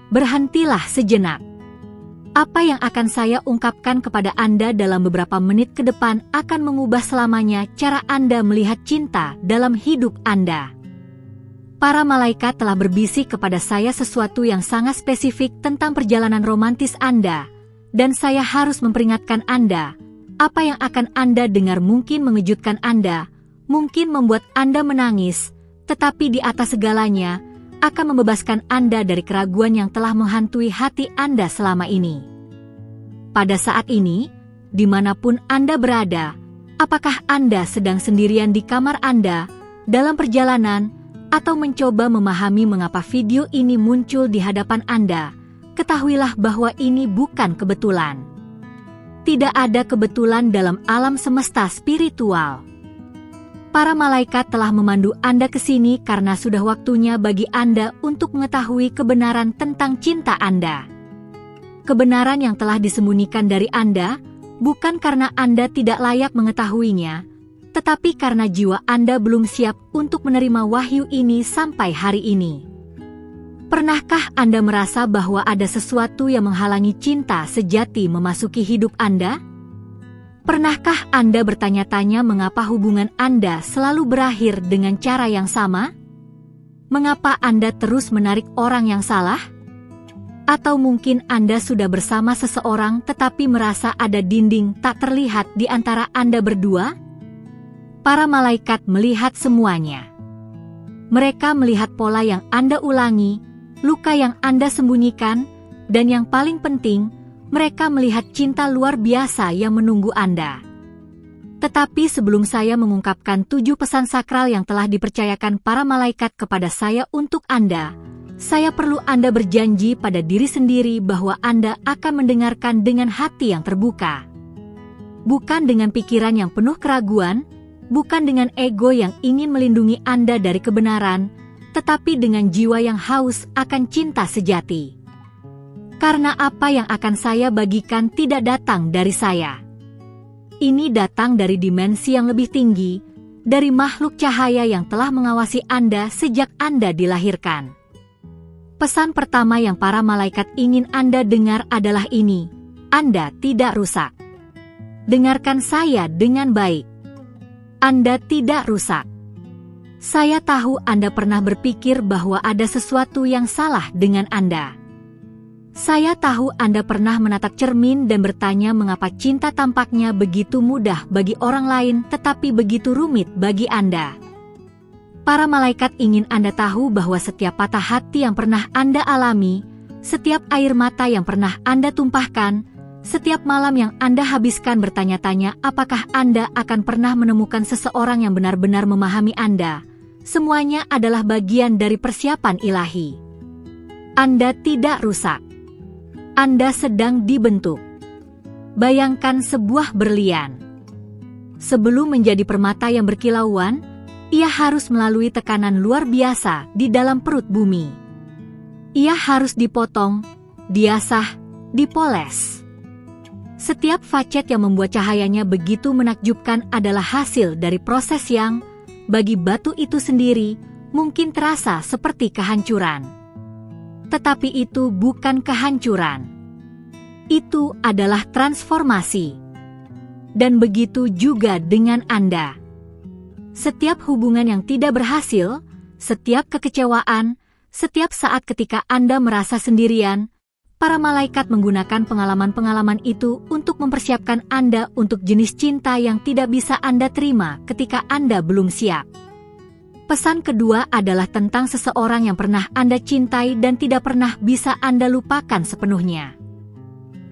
Berhentilah sejenak. Apa yang akan saya ungkapkan kepada Anda dalam beberapa menit ke depan akan mengubah selamanya cara Anda melihat cinta dalam hidup Anda. Para malaikat telah berbisik kepada saya sesuatu yang sangat spesifik tentang perjalanan romantis Anda, dan saya harus memperingatkan Anda. Apa yang akan Anda dengar mungkin mengejutkan Anda, mungkin membuat Anda menangis, tetapi di atas segalanya, akan membebaskan Anda dari keraguan yang telah menghantui hati Anda selama ini. Pada saat ini, dimanapun Anda berada, apakah Anda sedang sendirian di kamar Anda, dalam perjalanan, atau mencoba memahami mengapa video ini muncul di hadapan Anda, ketahuilah bahwa ini bukan kebetulan. Tidak ada kebetulan dalam alam semesta spiritual. Para malaikat telah memandu Anda ke sini karena sudah waktunya bagi Anda untuk mengetahui kebenaran tentang cinta Anda. Kebenaran yang telah disembunyikan dari Anda, bukan karena Anda tidak layak mengetahuinya, tetapi karena jiwa Anda belum siap untuk menerima wahyu ini sampai hari ini. Pernahkah Anda merasa bahwa ada sesuatu yang menghalangi cinta sejati memasuki hidup Anda? Pernahkah Anda bertanya-tanya mengapa hubungan Anda selalu berakhir dengan cara yang sama? Mengapa Anda terus menarik orang yang salah? Atau mungkin Anda sudah bersama seseorang tetapi merasa ada dinding tak terlihat di antara Anda berdua? Para malaikat melihat semuanya. Mereka melihat pola yang Anda ulangi, luka yang Anda sembunyikan, dan yang paling penting, mereka melihat cinta luar biasa yang menunggu Anda. Tetapi sebelum saya mengungkapkan 7 pesan sakral yang telah dipercayakan para malaikat kepada saya untuk Anda, saya perlu Anda berjanji pada diri sendiri bahwa Anda akan mendengarkan dengan hati yang terbuka. Bukan dengan pikiran yang penuh keraguan, bukan dengan ego yang ingin melindungi Anda dari kebenaran, tetapi dengan jiwa yang haus akan cinta sejati. Karena apa yang akan saya bagikan tidak datang dari saya. Ini datang dari dimensi yang lebih tinggi, dari makhluk cahaya yang telah mengawasi Anda sejak Anda dilahirkan. Pesan pertama yang para malaikat ingin Anda dengar adalah ini: Anda tidak rusak. Dengarkan saya dengan baik. Anda tidak rusak. Saya tahu Anda pernah berpikir bahwa ada sesuatu yang salah dengan Anda. Saya tahu Anda pernah menatap cermin dan bertanya mengapa cinta tampaknya begitu mudah bagi orang lain tetapi begitu rumit bagi Anda. Para malaikat ingin Anda tahu bahwa setiap patah hati yang pernah Anda alami, setiap air mata yang pernah Anda tumpahkan, setiap malam yang Anda habiskan bertanya-tanya apakah Anda akan pernah menemukan seseorang yang benar-benar memahami Anda, semuanya adalah bagian dari persiapan ilahi. Anda tidak rusak. Anda sedang dibentuk. Bayangkan sebuah berlian. Sebelum menjadi permata yang berkilauan, ia harus melalui tekanan luar biasa di dalam perut bumi. Ia harus dipotong, diasah, dipoles. Setiap facet yang membuat cahayanya begitu menakjubkan adalah hasil dari proses yang, bagi batu itu sendiri, mungkin terasa seperti kehancuran. Tetapi itu bukan kehancuran. Itu adalah transformasi. Dan begitu juga dengan Anda. Setiap hubungan yang tidak berhasil, setiap kekecewaan, setiap saat ketika Anda merasa sendirian, para malaikat menggunakan pengalaman-pengalaman itu untuk mempersiapkan Anda untuk jenis cinta yang tidak bisa Anda terima ketika Anda belum siap. Pesan kedua adalah tentang seseorang yang pernah Anda cintai dan tidak pernah bisa Anda lupakan sepenuhnya.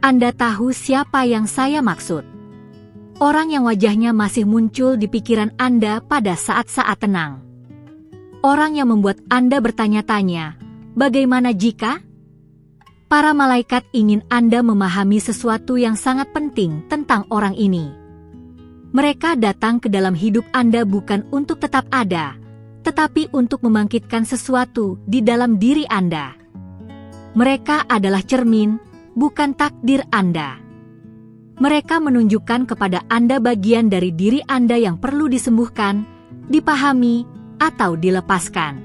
Anda tahu siapa yang saya maksud. Orang yang wajahnya masih muncul di pikiran Anda pada saat-saat tenang. Orang yang membuat Anda bertanya-tanya, bagaimana jika? Para malaikat ingin Anda memahami sesuatu yang sangat penting tentang orang ini. Mereka datang ke dalam hidup Anda bukan untuk tetap ada, tetapi untuk membangkitkan sesuatu di dalam diri Anda. Mereka adalah cermin, bukan takdir Anda. Mereka menunjukkan kepada Anda bagian dari diri Anda yang perlu disembuhkan, dipahami, atau dilepaskan.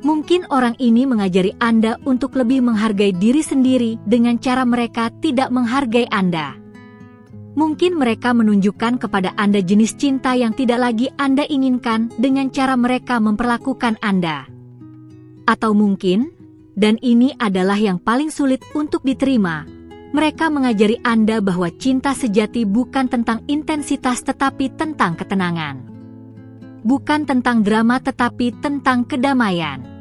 Mungkin orang ini mengajari Anda untuk lebih menghargai diri sendiri dengan cara mereka tidak menghargai Anda. Mungkin mereka menunjukkan kepada Anda jenis cinta yang tidak lagi Anda inginkan dengan cara mereka memperlakukan Anda. Atau mungkin, dan ini adalah yang paling sulit untuk diterima, mereka mengajari Anda bahwa cinta sejati bukan tentang intensitas tetapi tentang ketenangan. Bukan tentang drama tetapi tentang kedamaian.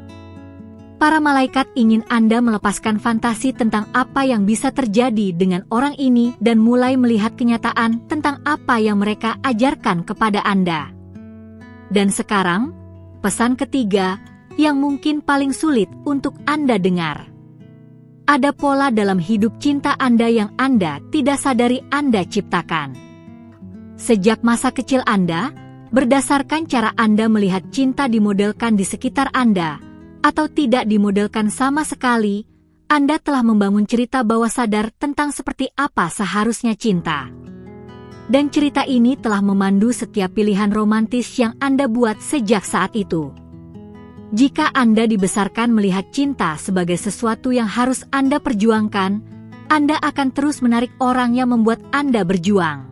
Para malaikat ingin Anda melepaskan fantasi tentang apa yang bisa terjadi dengan orang ini dan mulai melihat kenyataan tentang apa yang mereka ajarkan kepada Anda. Dan sekarang, pesan ketiga yang mungkin paling sulit untuk Anda dengar. Ada pola dalam hidup cinta Anda yang Anda tidak sadari Anda ciptakan. Sejak masa kecil Anda, berdasarkan cara Anda melihat cinta dimodelkan di sekitar Anda, atau tidak dimodelkan sama sekali, Anda telah membangun cerita bawah sadar tentang seperti apa seharusnya cinta. Dan cerita ini telah memandu setiap pilihan romantis yang Anda buat sejak saat itu. Jika Anda dibesarkan melihat cinta sebagai sesuatu yang harus Anda perjuangkan, Anda akan terus menarik orang yang membuat Anda berjuang.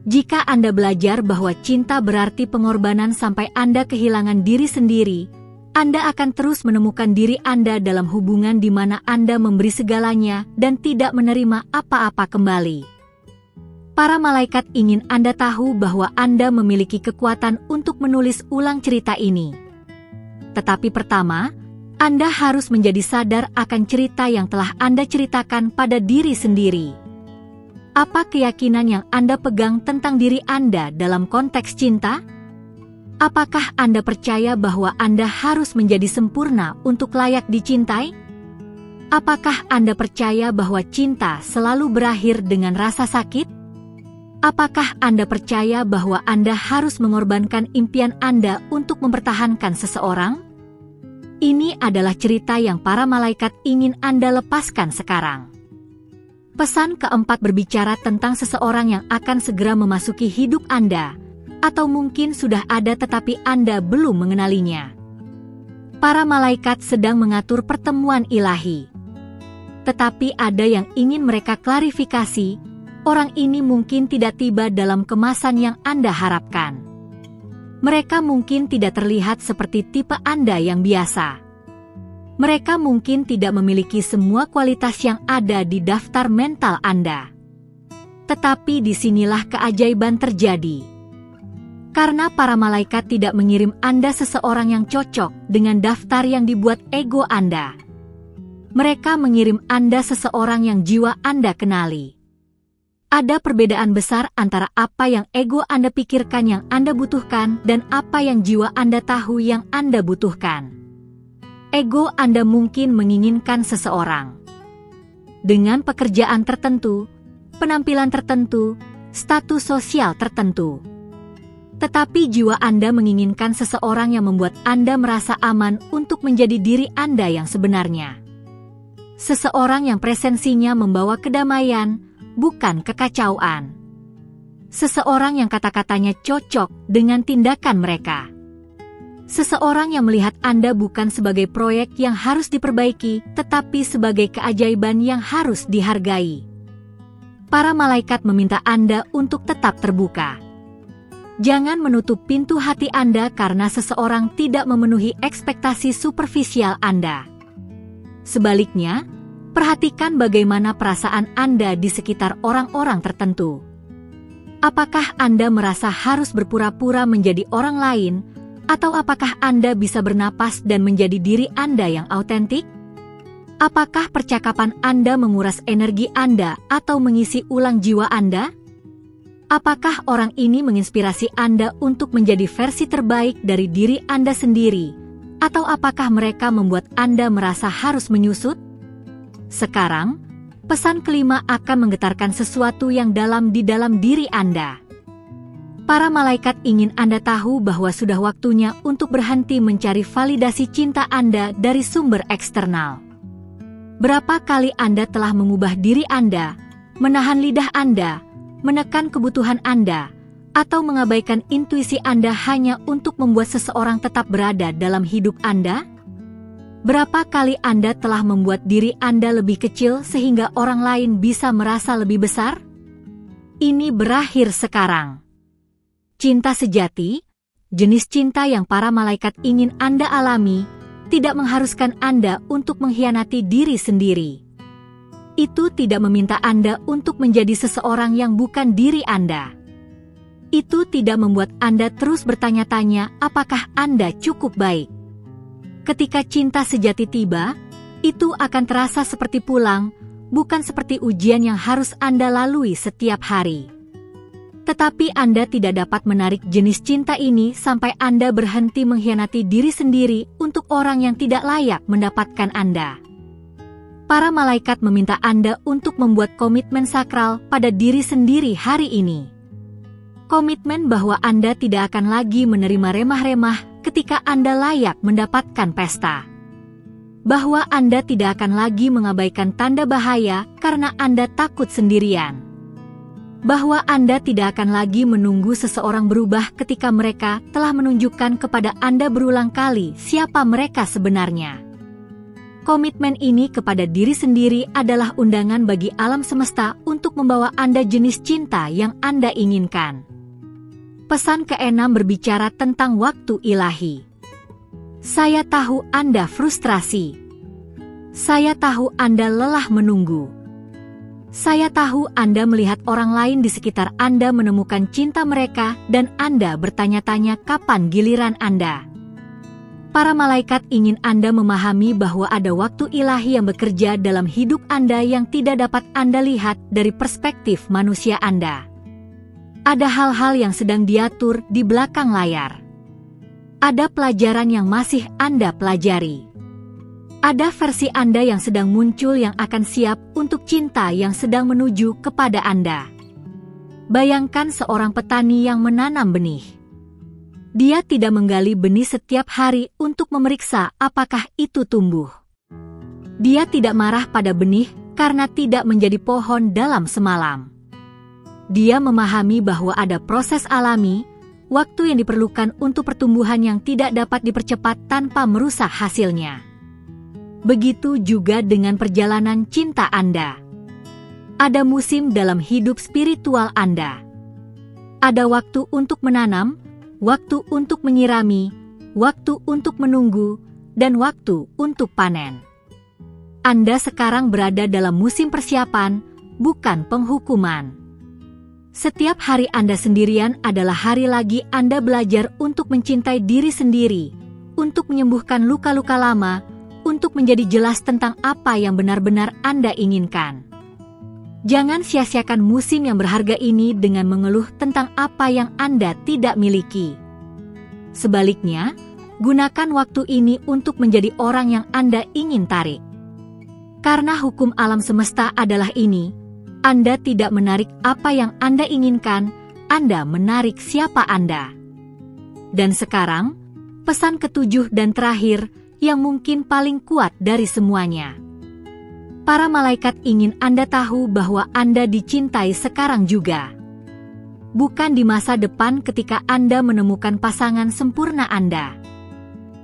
Jika Anda belajar bahwa cinta berarti pengorbanan sampai Anda kehilangan diri sendiri, Anda akan terus menemukan diri Anda dalam hubungan di mana Anda memberi segalanya dan tidak menerima apa-apa kembali. Para malaikat ingin Anda tahu bahwa Anda memiliki kekuatan untuk menulis ulang cerita ini. Tetapi pertama, Anda harus menjadi sadar akan cerita yang telah Anda ceritakan pada diri sendiri. Apa keyakinan yang Anda pegang tentang diri Anda dalam konteks cinta? Apakah Anda percaya bahwa Anda harus menjadi sempurna untuk layak dicintai? Apakah Anda percaya bahwa cinta selalu berakhir dengan rasa sakit? Apakah Anda percaya bahwa Anda harus mengorbankan impian Anda untuk mempertahankan seseorang? Ini adalah cerita yang para malaikat ingin Anda lepaskan sekarang. Pesan keempat berbicara tentang seseorang yang akan segera memasuki hidup Anda, atau mungkin sudah ada tetapi Anda belum mengenalinya. Para malaikat sedang mengatur pertemuan ilahi. Tetapi ada yang ingin mereka klarifikasi, orang ini mungkin tidak tiba dalam kemasan yang Anda harapkan. Mereka mungkin tidak terlihat seperti tipe Anda yang biasa. Mereka mungkin tidak memiliki semua kualitas yang ada di daftar mental Anda. Tetapi disinilah keajaiban terjadi. Karena para malaikat tidak mengirim Anda seseorang yang cocok dengan daftar yang dibuat ego Anda. Mereka mengirim Anda seseorang yang jiwa Anda kenali. Ada perbedaan besar antara apa yang ego Anda pikirkan yang Anda butuhkan dan apa yang jiwa Anda tahu yang Anda butuhkan. Ego Anda mungkin menginginkan seseorang dengan pekerjaan tertentu, penampilan tertentu, status sosial tertentu. Tetapi jiwa Anda menginginkan seseorang yang membuat Anda merasa aman untuk menjadi diri Anda yang sebenarnya. Seseorang yang presensinya membawa kedamaian, bukan kekacauan. Seseorang yang kata-katanya cocok dengan tindakan mereka. Seseorang yang melihat Anda bukan sebagai proyek yang harus diperbaiki, tetapi sebagai keajaiban yang harus dihargai. Para malaikat meminta Anda untuk tetap terbuka. Jangan menutup pintu hati Anda karena seseorang tidak memenuhi ekspektasi superficial Anda. Sebaliknya, perhatikan bagaimana perasaan Anda di sekitar orang-orang tertentu. Apakah Anda merasa harus berpura-pura menjadi orang lain, atau apakah Anda bisa bernapas dan menjadi diri Anda yang autentik? Apakah percakapan Anda menguras energi Anda atau mengisi ulang jiwa Anda? Apakah orang ini menginspirasi Anda untuk menjadi versi terbaik dari diri Anda sendiri, atau apakah mereka membuat Anda merasa harus menyusut? Sekarang, pesan kelima akan menggetarkan sesuatu yang dalam di dalam diri Anda. Para malaikat ingin Anda tahu bahwa sudah waktunya untuk berhenti mencari validasi cinta Anda dari sumber eksternal. Berapa kali Anda telah mengubah diri Anda, menahan lidah Anda, menekan kebutuhan Anda, atau mengabaikan intuisi Anda hanya untuk membuat seseorang tetap berada dalam hidup Anda? Berapa kali Anda telah membuat diri Anda lebih kecil sehingga orang lain bisa merasa lebih besar? Ini berakhir sekarang. Cinta sejati, jenis cinta yang para malaikat ingin Anda alami, tidak mengharuskan Anda untuk mengkhianati diri sendiri. Itu tidak meminta Anda untuk menjadi seseorang yang bukan diri Anda. Itu tidak membuat Anda terus bertanya-tanya apakah Anda cukup baik. Ketika cinta sejati tiba, itu akan terasa seperti pulang, bukan seperti ujian yang harus Anda lalui setiap hari. Tetapi Anda tidak dapat menarik jenis cinta ini sampai Anda berhenti mengkhianati diri sendiri untuk orang yang tidak layak mendapatkan Anda. Para malaikat meminta Anda untuk membuat komitmen sakral pada diri sendiri hari ini. Komitmen bahwa Anda tidak akan lagi menerima remah-remah ketika Anda layak mendapatkan pesta. Bahwa Anda tidak akan lagi mengabaikan tanda bahaya karena Anda takut sendirian. Bahwa Anda tidak akan lagi menunggu seseorang berubah ketika mereka telah menunjukkan kepada Anda berulang kali siapa mereka sebenarnya. Komitmen ini kepada diri sendiri adalah undangan bagi alam semesta untuk membawa Anda jenis cinta yang Anda inginkan. Pesan ke-6 berbicara tentang waktu ilahi. Saya tahu Anda frustrasi. Saya tahu Anda lelah menunggu. Saya tahu Anda melihat orang lain di sekitar Anda menemukan cinta mereka dan Anda bertanya-tanya kapan giliran Anda. Para malaikat ingin Anda memahami bahwa ada waktu ilahi yang bekerja dalam hidup Anda yang tidak dapat Anda lihat dari perspektif manusia Anda. Ada hal-hal yang sedang diatur di belakang layar. Ada pelajaran yang masih Anda pelajari. Ada versi Anda yang sedang muncul yang akan siap untuk cinta yang sedang menuju kepada Anda. Bayangkan seorang petani yang menanam benih. Dia tidak menggali benih setiap hari untuk memeriksa apakah itu tumbuh. Dia tidak marah pada benih karena tidak menjadi pohon dalam semalam. Dia memahami bahwa ada proses alami, waktu yang diperlukan untuk pertumbuhan yang tidak dapat dipercepat tanpa merusak hasilnya. Begitu juga dengan perjalanan cinta Anda. Ada musim dalam hidup spiritual Anda. Ada waktu untuk menanam, waktu untuk menyirami, waktu untuk menunggu, dan waktu untuk panen. Anda sekarang berada dalam musim persiapan, bukan penghukuman. Setiap hari Anda sendirian adalah hari lagi Anda belajar untuk mencintai diri sendiri, untuk menyembuhkan luka-luka lama, untuk menjadi jelas tentang apa yang benar-benar Anda inginkan. Jangan sia-siakan musim yang berharga ini dengan mengeluh tentang apa yang Anda tidak miliki. Sebaliknya, gunakan waktu ini untuk menjadi orang yang Anda ingin tarik. Karena hukum alam semesta adalah ini, Anda tidak menarik apa yang Anda inginkan, Anda menarik siapa Anda. Dan sekarang, pesan ke-7 dan terakhir, yang mungkin paling kuat dari semuanya. Para malaikat ingin Anda tahu bahwa Anda dicintai sekarang juga. Bukan di masa depan ketika Anda menemukan pasangan sempurna Anda.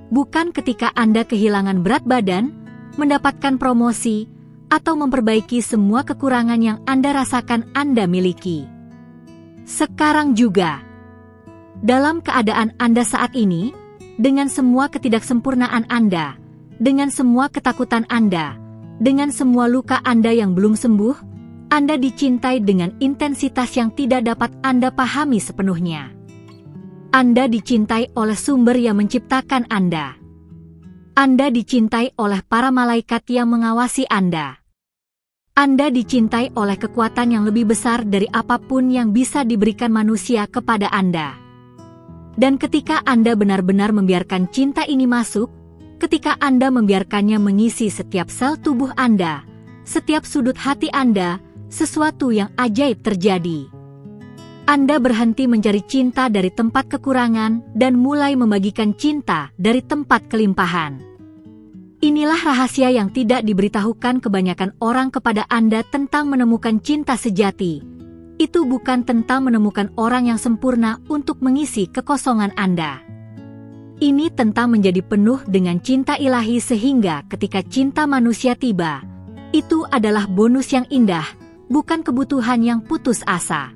Bukan ketika Anda kehilangan berat badan, mendapatkan promosi, atau memperbaiki semua kekurangan yang Anda rasakan Anda miliki. Sekarang juga. Dalam keadaan Anda saat ini, dengan semua ketidaksempurnaan Anda, dengan semua ketakutan Anda, dengan semua luka Anda yang belum sembuh, Anda dicintai dengan intensitas yang tidak dapat Anda pahami sepenuhnya. Anda dicintai oleh sumber yang menciptakan Anda. Anda dicintai oleh para malaikat yang mengawasi Anda. Anda dicintai oleh kekuatan yang lebih besar dari apapun yang bisa diberikan manusia kepada Anda. Dan ketika Anda benar-benar membiarkan cinta ini masuk, ketika Anda membiarkannya mengisi setiap sel tubuh Anda, setiap sudut hati Anda, sesuatu yang ajaib terjadi. Anda berhenti mencari cinta dari tempat kekurangan dan mulai membagikan cinta dari tempat kelimpahan. Inilah rahasia yang tidak diberitahukan kebanyakan orang kepada Anda tentang menemukan cinta sejati. Itu bukan tentang menemukan orang yang sempurna untuk mengisi kekosongan Anda. Ini tentang menjadi penuh dengan cinta ilahi sehingga ketika cinta manusia tiba, itu adalah bonus yang indah, bukan kebutuhan yang putus asa.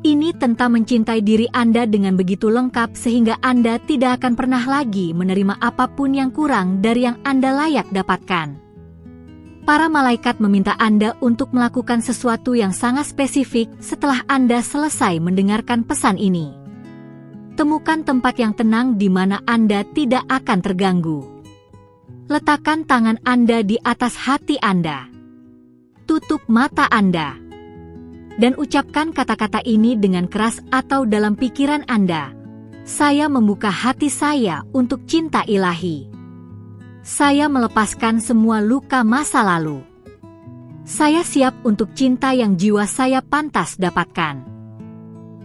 Ini tentang mencintai diri Anda dengan begitu lengkap sehingga Anda tidak akan pernah lagi menerima apapun yang kurang dari yang Anda layak dapatkan. Para malaikat meminta Anda untuk melakukan sesuatu yang sangat spesifik setelah Anda selesai mendengarkan pesan ini. Temukan tempat yang tenang di mana Anda tidak akan terganggu. Letakkan tangan Anda di atas hati Anda. Tutup mata Anda. Dan ucapkan kata-kata ini dengan keras atau dalam pikiran Anda. Saya membuka hati saya untuk cinta ilahi. Saya melepaskan semua luka masa lalu. Saya siap untuk cinta yang jiwa saya pantas dapatkan.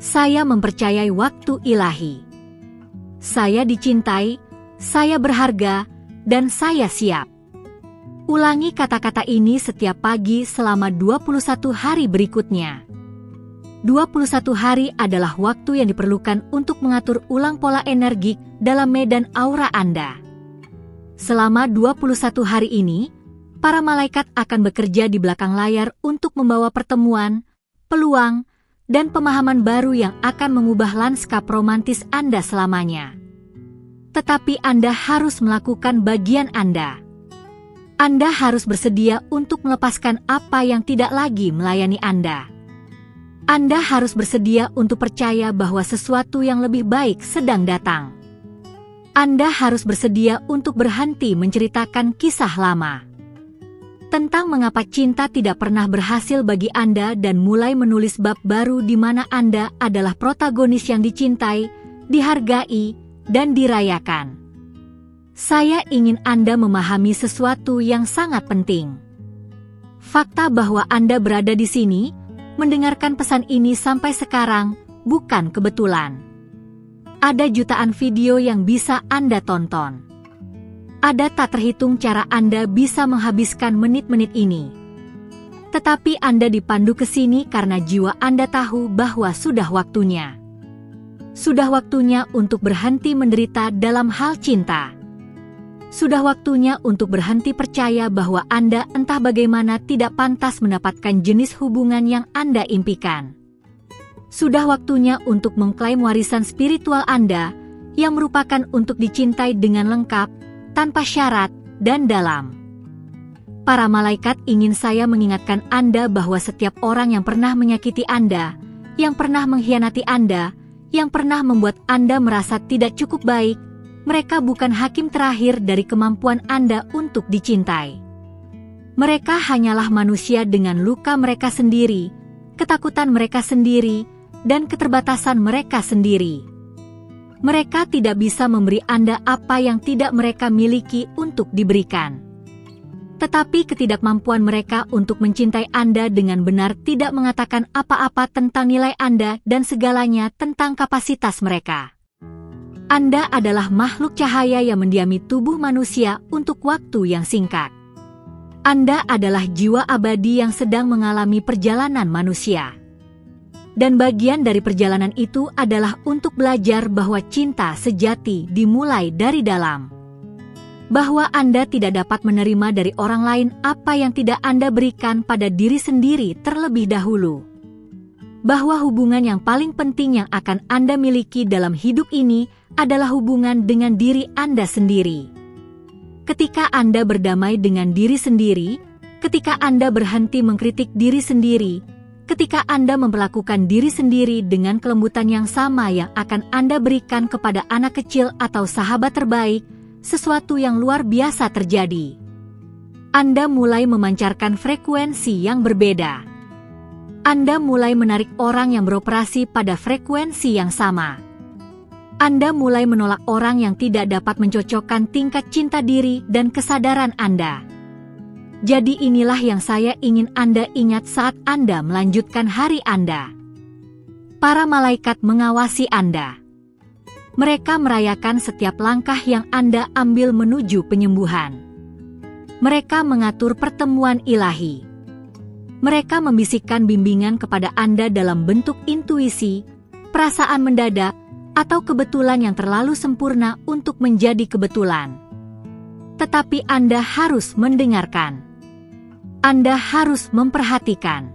Saya mempercayai waktu ilahi. Saya dicintai, saya berharga, dan saya siap. Ulangi kata-kata ini setiap pagi selama 21 hari berikutnya. 21 hari adalah waktu yang diperlukan untuk mengatur ulang pola energik dalam medan aura Anda. Selama 21 hari ini, para malaikat akan bekerja di belakang layar untuk membawa pertemuan, peluang, dan pemahaman baru yang akan mengubah lanskap romantis Anda selamanya. Tetapi Anda harus melakukan bagian Anda. Anda harus bersedia untuk melepaskan apa yang tidak lagi melayani Anda. Anda harus bersedia untuk percaya bahwa sesuatu yang lebih baik sedang datang. Anda harus bersedia untuk berhenti menceritakan kisah lama tentang mengapa cinta tidak pernah berhasil bagi Anda dan mulai menulis bab baru di mana Anda adalah protagonis yang dicintai, dihargai, dan dirayakan. Saya ingin Anda memahami sesuatu yang sangat penting. Fakta bahwa Anda berada di sini, mendengarkan pesan ini sampai sekarang, bukan kebetulan. Ada jutaan video yang bisa Anda tonton. Ada tak terhitung cara Anda bisa menghabiskan menit-menit ini. Tetapi Anda dipandu ke sini karena jiwa Anda tahu bahwa sudah waktunya. Sudah waktunya untuk berhenti menderita dalam hal cinta. Sudah waktunya untuk berhenti percaya bahwa Anda entah bagaimana tidak pantas mendapatkan jenis hubungan yang Anda impikan. Sudah waktunya untuk mengklaim warisan spiritual Anda yang merupakan untuk dicintai dengan lengkap, tanpa syarat, dan dalam. Para malaikat ingin saya mengingatkan Anda bahwa setiap orang yang pernah menyakiti Anda, yang pernah mengkhianati Anda, yang pernah membuat Anda merasa tidak cukup baik, mereka bukan hakim terakhir dari kemampuan Anda untuk dicintai. Mereka hanyalah manusia dengan luka mereka sendiri, ketakutan mereka sendiri, dan keterbatasan mereka sendiri. Mereka tidak bisa memberi Anda apa yang tidak mereka miliki untuk diberikan. Tetapi ketidakmampuan mereka untuk mencintai Anda dengan benar tidak mengatakan apa-apa tentang nilai Anda dan segalanya tentang kapasitas mereka. Anda adalah makhluk cahaya yang mendiami tubuh manusia untuk waktu yang singkat. Anda adalah jiwa abadi yang sedang mengalami perjalanan manusia. Dan bagian dari perjalanan itu adalah untuk belajar bahwa cinta sejati dimulai dari dalam. Bahwa Anda tidak dapat menerima dari orang lain apa yang tidak Anda berikan pada diri sendiri terlebih dahulu. Bahwa hubungan yang paling penting yang akan Anda miliki dalam hidup ini adalah hubungan dengan diri Anda sendiri. Ketika Anda berdamai dengan diri sendiri, ketika Anda berhenti mengkritik diri sendiri, ketika Anda memperlakukan diri sendiri dengan kelembutan yang sama yang akan Anda berikan kepada anak kecil atau sahabat terbaik, sesuatu yang luar biasa terjadi. Anda mulai memancarkan frekuensi yang berbeda. Anda mulai menarik orang yang beroperasi pada frekuensi yang sama. Anda mulai menolak orang yang tidak dapat mencocokkan tingkat cinta diri dan kesadaran Anda. Jadi inilah yang saya ingin Anda ingat saat Anda melanjutkan hari Anda. Para malaikat mengawasi Anda. Mereka merayakan setiap langkah yang Anda ambil menuju penyembuhan. Mereka mengatur pertemuan ilahi. Mereka membisikkan bimbingan kepada Anda dalam bentuk intuisi, perasaan mendadak, atau kebetulan yang terlalu sempurna untuk menjadi kebetulan. Tetapi Anda harus mendengarkan. Anda harus memperhatikan.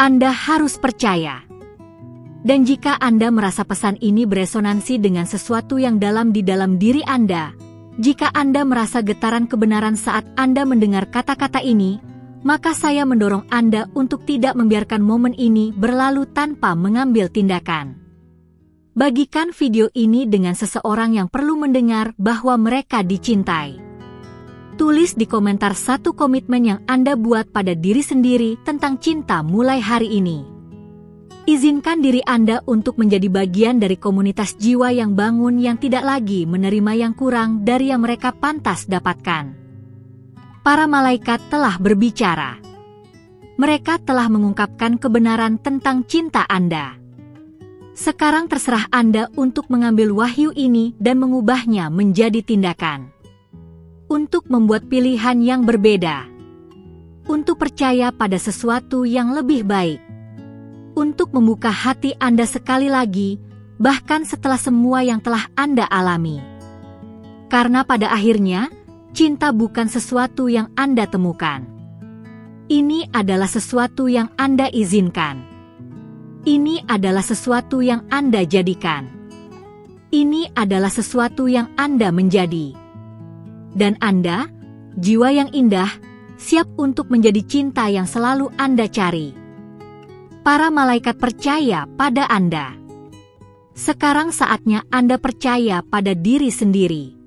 Anda harus percaya. Dan jika Anda merasa pesan ini beresonansi dengan sesuatu yang dalam di dalam diri Anda, jika Anda merasa getaran kebenaran saat Anda mendengar kata-kata ini, maka saya mendorong Anda untuk tidak membiarkan momen ini berlalu tanpa mengambil tindakan. Bagikan video ini dengan seseorang yang perlu mendengar bahwa mereka dicintai. Tulis di komentar satu komitmen yang Anda buat pada diri sendiri tentang cinta mulai hari ini. Izinkan diri Anda untuk menjadi bagian dari komunitas jiwa yang bangun yang tidak lagi menerima yang kurang dari yang mereka pantas dapatkan. Para malaikat telah berbicara. Mereka telah mengungkapkan kebenaran tentang cinta Anda. Sekarang terserah Anda untuk mengambil wahyu ini dan mengubahnya menjadi tindakan. Untuk membuat pilihan yang berbeda. Untuk percaya pada sesuatu yang lebih baik. Untuk membuka hati Anda sekali lagi, bahkan setelah semua yang telah Anda alami. Karena pada akhirnya, cinta bukan sesuatu yang Anda temukan. Ini adalah sesuatu yang Anda izinkan. Ini adalah sesuatu yang Anda jadikan. Ini adalah sesuatu yang Anda menjadi. Dan Anda, jiwa yang indah, siap untuk menjadi cinta yang selalu Anda cari. Para malaikat percaya pada Anda. Sekarang saatnya Anda percaya pada diri sendiri.